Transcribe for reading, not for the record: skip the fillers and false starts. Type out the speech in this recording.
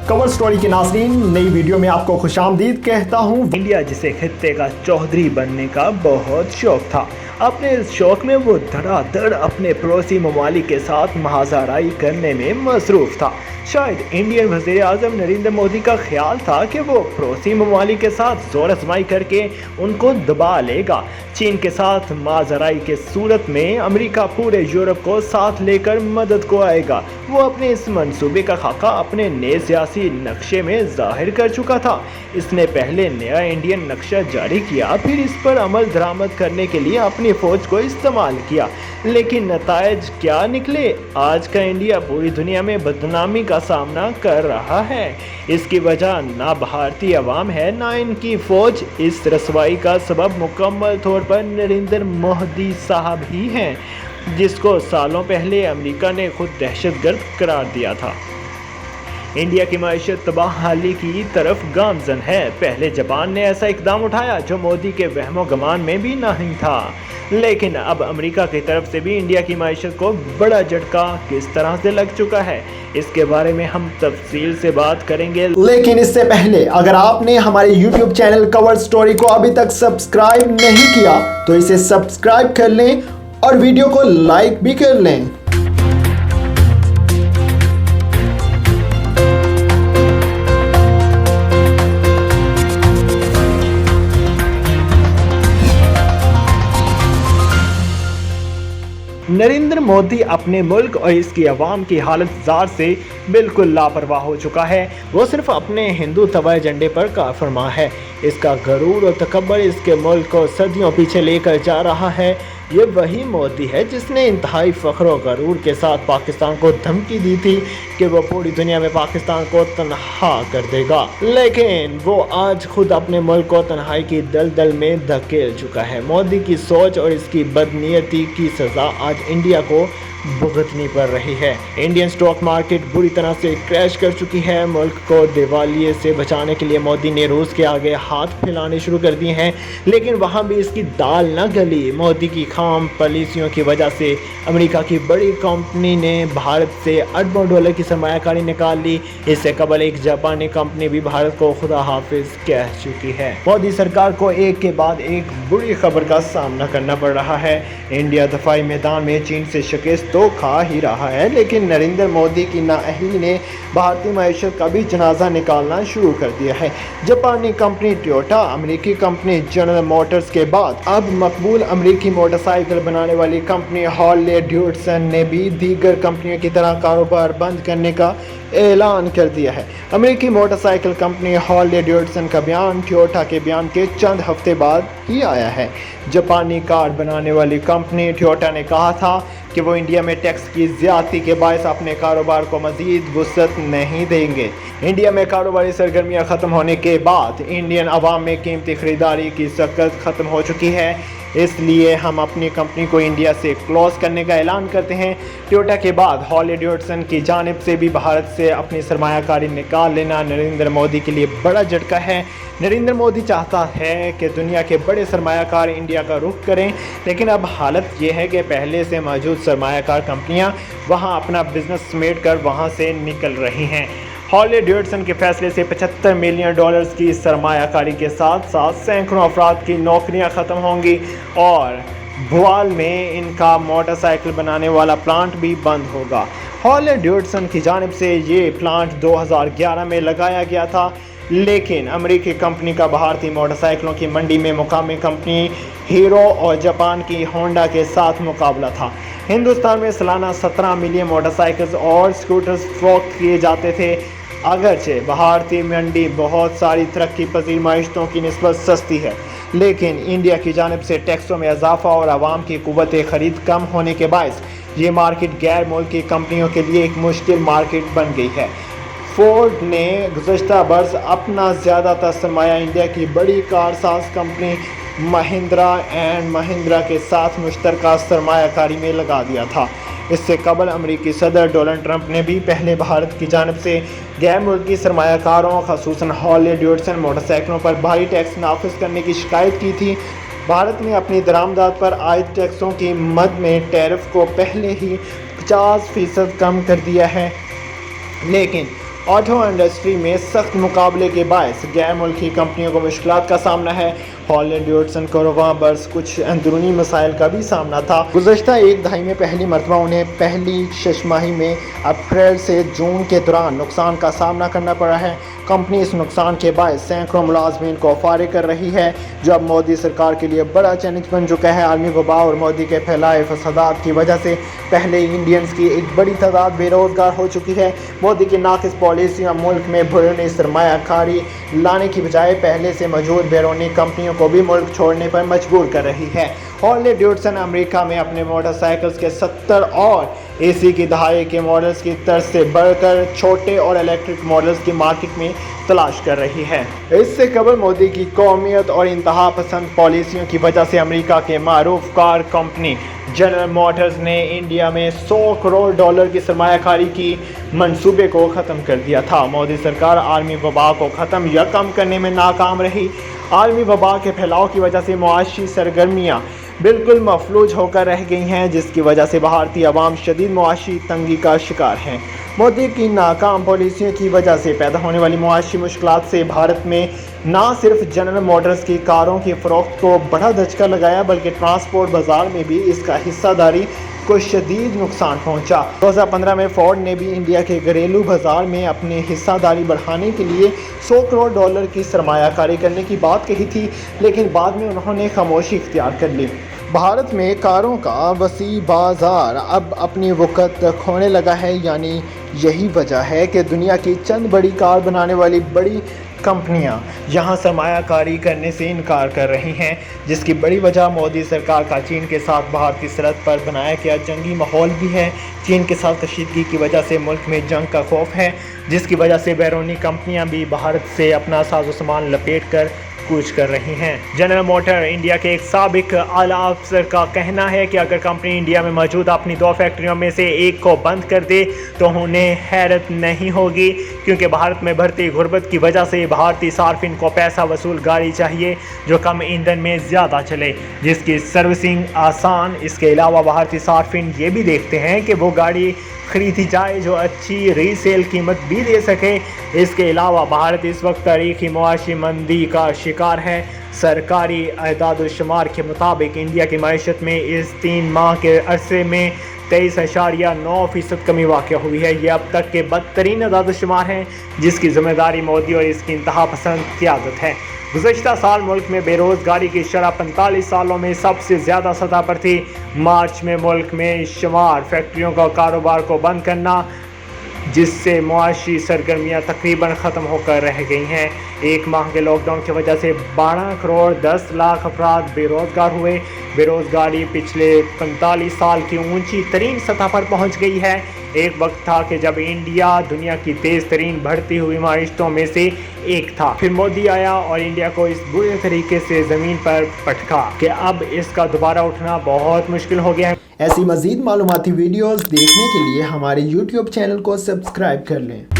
Cover story के नाज़रीन, नई वीडियो में आपको खुशामदीद कहता हूँ। इंडिया जिसे खित्ते का चौधरी बनने का बहुत शौक था, अपने इस शौक में वो धड़ाधड़ अपने पड़ोसी ममालिक के साथ महाजराई करने में मसरूफ़ था। शायद इंडियन वज़ीर आज़म नरेंद्र मोदी का ख्याल था कि वो पड़ोसी ममालिक के साथ जोर आजमाई करके उनको दबा लेगा। चीन के साथ महाजराई के सूरत में अमेरिका पूरे यूरोप को साथ लेकर मदद को आएगा। वो अपने इस मंसूबे का खाका अपने नए सियासी नक्शे में जाहिर कर चुका था। इसने पहले नया इंडियन नक्शा जारी किया, फिर इस पर अमल दरामद करने के लिए अपनी फ़ौज को इस्तेमाल किया, लेकिन नतायज क्या निकले? आज का इंडिया पूरी दुनिया में बदनामी का सामना कर रहा है। इसकी वजह ना भारतीय अवाम है, ना इनकी फ़ौज। इस रसवाई का सबब मुकम्मल तौर पर नरेंद्र मोदी साहब ही हैं, जिसको सालों पहले अमेरिका ने खुद दहशतगर्द करार दिया था। इंडिया की मईशत तबाहाली की तरफ गामजन है। पहले जापान ने ऐसा इकदाम उठाया जो मोदी के वहमो गमान में भी नहीं था, लेकिन अब अमेरिका की तरफ से भी इंडिया की मईशत को बड़ा झटका किस तरह से लग चुका है, इसके बारे में हम तफसील से बात करेंगे। लेकिन इससे पहले अगर आपने हमारे YouTube चैनल कवर स्टोरी को अभी तक सब्सक्राइब नहीं किया तो इसे सब्सक्राइब कर लें और वीडियो को लाइक भी कर लें। नरेंद्र मोदी अपने मुल्क और इसकी आवाम की हालत जार से बिल्कुल लापरवाह हो चुका है। वो सिर्फ अपने हिंदू तवा एजेंडे पर कारफरमा है। इसका गरूर और तकब्बर इसके मुल्क को सदियों पीछे लेकर जा रहा है। ये वही मोदी है जिसने इंतहाई फ़ख्र और गरूर के साथ पाकिस्तान को धमकी दी थी कि वो पूरी दुनिया में पाकिस्तान को तन्हा कर देगा, लेकिन वो आज खुद अपने मुल्क को तन्हाई की दलदल में धकेल चुका है। मोदी की सोच और इसकी बदनीयती की सज़ा आज इंडिया को भुगतनी पड़ रही है। इंडियन स्टॉक मार्केट बुरी तरह से क्रैश कर चुकी है। मुल्क को दिवालिये से बचाने के लिए मोदी ने रूस के आगे हाथ फैलाने शुरू कर दिए हैं, लेकिन वहाँ भी इसकी दाल न गली। मोदी की खाम पॉलिसियों की वजह से अमेरिका की बड़ी कंपनी ने भारत से अरबों डॉलर की सरमायाकारी निकाल ली। इससे कबल एक जापानी कंपनी भी भारत को खुदा हाफिज कह चुकी है। मोदी सरकार को एक के बाद एक बुरी खबर का सामना करना पड़ रहा है। इंडिया दफाई मैदान में चीन से शिकस्त तो खा ही रहा है, लेकिन नरेंद्र मोदी की नाअहली ने भारतीय मईशत का भी जनाजा निकालना शुरू कर दिया है। जापानी कंपनी टोयोटा, अमेरिकी कंपनी जनरल मोटर्स के बाद अब मकबूल अमेरिकी मोटरसाइकिल बनाने वाली कंपनी हार्ले डेविडसन ने भी दीगर कंपनियों की तरह कारोबार बंद करने का ऐलान कर दिया है। अमेरिकी मोटरसाइकिल कंपनी हार्ले डेविडसन का बयान टोयोटा के बयान के चंद हफ्ते बाद ही आया है। जापानी कार बनाने वाली कंपनी टोयोटा ने कहा था कि वो इंडिया में टैक्स की ज़्यादती के बायस अपने कारोबार को मज़ीद वुसअत नहीं देंगे। इंडिया में कारोबारी सरगर्मियाँ ख़त्म होने के बाद इंडियन अवाम में कीमती ख़रीदारी की सकत ख़त्म हो चुकी है, इसलिए हम अपनी कंपनी को इंडिया से क्लोज़ करने का ऐलान करते हैं। टोयोटा के बाद हार्ले डेविडसन की जानिब से भी भारत से अपनी सरमायाकारी निकाल लेना नरेंद्र मोदी के लिए बड़ा झटका है। नरेंद्र मोदी चाहता है कि दुनिया के बड़े सरमायाकार इंडिया का रुख करें, लेकिन अब हालत ये है कि पहले से मौजूद सरमायाकार कंपनियां वहां अपना बिजनेस समेट कर वहां से निकल रही हैं। हार्ले डेविडसन के फैसले से $75 मिलियन की सरमायाकारी के साथ साथ सैकड़ों अफराद की नौकरियां ख़त्म होंगी और भोपाल में इनका मोटरसाइकिल बनाने वाला प्लांट भी बंद होगा। हार्ले डेविडसन की जानिब से ये प्लांट 2011 में लगाया गया था, लेकिन अमेरिकी कंपनी का भारतीय मोटरसाइकिलों की मंडी में मुकामी कंपनी हीरो और जापान की होंडा के साथ मुकाबला था। हिंदुस्तान में सालाना 17 मिलियन मोटरसाइकिल्स और स्कूटर्स फरोख्त किए जाते थे। अगरचे भारतीय मंडी बहुत सारी तरक्की पजीर माइशतों की निस्बत सस्ती है, लेकिन इंडिया की जानिब से टैक्सों में इजाफा और आवाम की कुव्वत खरीद कम होने के बायस ये मार्केट गैर मुल्की कंपनियों के लिए एक मुश्किल मार्केट बन गई है। फोर्ड ने गुज़श्ता बरस अपना ज़्यादातर सरमाया इंडिया की बड़ी कारसाज कंपनी महिंद्रा एंड महिंद्रा के साथ मुश्तरका सरमायाकारी में लगा दिया था। इससे कबल अमेरिकी सदर डोनाल्ड ट्रंप ने भी पहले भारत की जानिब से गैर मुल्की सरमायाकारों ख़ुसूसन हार्ले डेविडसन मोटरसाइकिलों पर भारी टैक्स नाफिज करने की शिकायत की थी। भारत ने अपनी दरामदात पर आयद टैक्सों की मद में टैरिफ को पहले ही 50% कम कर दिया है, लेकिन ऑटो इंडस्ट्री में सख्त मुकाबले के बायस गैर मुल्की कंपनियों को मुश्किलात का सामना है। हॉलैंड डेविडसन को वहाँ बर्स कुछ अंदरूनी मसाइल का भी सामना था। गुज़श्ता एक दहाई में पहली मरतबा उन्हें पहली छमाही में अप्रैल से जून के दौरान नुकसान का सामना करना पड़ा है। कंपनी इस नुकसान के बायस सैकड़ों मुलाजमीन को फारिग कर रही है, जो अब मोदी सरकार के लिए बड़ा चैलेंज बन चुका है। आलमी वबा और मोदी के फैलाए फसादात की वजह से पहले इंडियंस की एक बड़ी तादाद बेरोज़गार हो चुकी है। मोदी की नाक़िस पॉलिसियाँ मुल्क में बैरूनी सरमायाकारी लाने की बजाय पहले से मौजूद बैरूनी कंपनियों को भी मुल्क छोड़ने पर मजबूर कर रही है। हॉलैंड डेविडसन अमेरिका में अपने मोटरसाइकिल्स के 70 और एसी की दहाई के मॉडल्स की तर्ज से बढ़कर छोटे और इलेक्ट्रिक मॉडल्स की मार्केट में तलाश कर रही है। इससे कबल मोदी की कौमियत और इंतहा पसंद पॉलिसियों की वजह से अमेरिका के मारूफ कार कंपनी जनरल मोटर्स ने इंडिया में $100 करोड़ की सरमायाकारी की मंसूबे को ख़त्म कर दिया था। मोदी सरकार आलमी वबा को ख़त्म या कम करने में नाकाम रही। आलमी वबा के फैलाव की वजह से मुआशी सरगर्मियाँ बिल्कुल मफलूज होकर रह गई हैं, जिसकी वजह से भारतीय अवाम शदीद मुआशी तंगी का शिकार हैं। मोदी की नाकाम पॉलिसियों की वजह से पैदा होने वाली मुआशी मुश्किलात से भारत में ना सिर्फ जनरल मोटर्स की कारों की फ़रोख्त को बड़ा धचका लगाया, बल्कि ट्रांसपोर्ट बाज़ार में भी इसका हिस्सादारी को शदीद नुकसान पहुंचा। 2015 में फोर्ड ने भी इंडिया के घरेलू बाज़ार में अपनी हिस्सादारी बढ़ाने के लिए $100 करोड़ की सरमायाकारी करने की बात कही थी, लेकिन बाद में उन्होंने खामोशी इख्तियार कर ली। भारत में कारों का वसी बाज़ार अब अपनी वक़्त खोने लगा है, यानी यही वजह है कि दुनिया की चंद बड़ी कार बनाने वाली बड़ी कंपनियां यहां सरमायाकारी करने से इनकार कर रही हैं, जिसकी बड़ी वजह मोदी सरकार का चीन के साथ भारतीय सरहद पर बनाया गया जंगी माहौल भी है। चीन के साथ कशीदगी की वजह से मुल्क में जंग का खौफ है, जिसकी वजह से बैरूनी कंपनियां भी भारत से अपना साजो सामान लपेट कर कूच कर रही हैं। जनरल मोटर इंडिया के एक साबिक आला अफसर का कहना है कि अगर कंपनी इंडिया में मौजूद अपनी 2 फैक्ट्रियों में से एक को बंद कर दे तो उन्हें हैरत नहीं होगी, क्योंकि भारत में बढ़ती गुर्बत की वजह से भारतीय सार्फिन को पैसा वसूल गाड़ी चाहिए जो कम ईंधन में ज़्यादा चले, जिसकी सर्विसिंग आसान। इसके अलावा भारतीय सार्फिन ये भी देखते हैं कि वो गाड़ी खरीदी जाए जो अच्छी रीसेल कीमत भी दे सके। इसके अलावा भारत इस वक्त तारीखी मुआशी मंदी का शिकार है। सरकारी अदाद-ओ-शुमार के मुताबिक इंडिया की मईशत में इस 3 माह के अरसे में 23.9% कमी वाक़ हुई है। ये अब तक के बदतरीन अदाद-ओ-शुमार हैं, जिसकी ज़िम्मेदारी मोदी और इसकी इंतहा पसंद क़यादत है। गुज़श्ता साल मुल्क में बेरोज़गारी की शरह 45 सालों में सबसे ज़्यादा सतह पर थी। मार्च में मुल्क में शुमार फैक्ट्रियों का कारोबार को बंद करना, जिससे मुआशी सरगर्मियाँ तकरीबन ख़त्म होकर रह गई हैं। एक माह के लॉकडाउन की वजह से 12 करोड़ 10 लाख अफराद बेरोज़गार हुए। बेरोज़गारी पिछले 45 साल की ऊंची तरीन सतह पर पहुंच गई है। एक वक्त था कि जब इंडिया दुनिया की तेज़ तरीन बढ़ती हुई माइशतों में से एक था। फिर मोदी आया और इंडिया को इस बुरे तरीके से ज़मीन पर पटका कि अब इसका दोबारा उठना बहुत मुश्किल हो गया है। ऐसी मज़ीद मालूमाती वीडियोज़ देखने के लिए हमारे YouTube चैनल को सब्सक्राइब कर लें।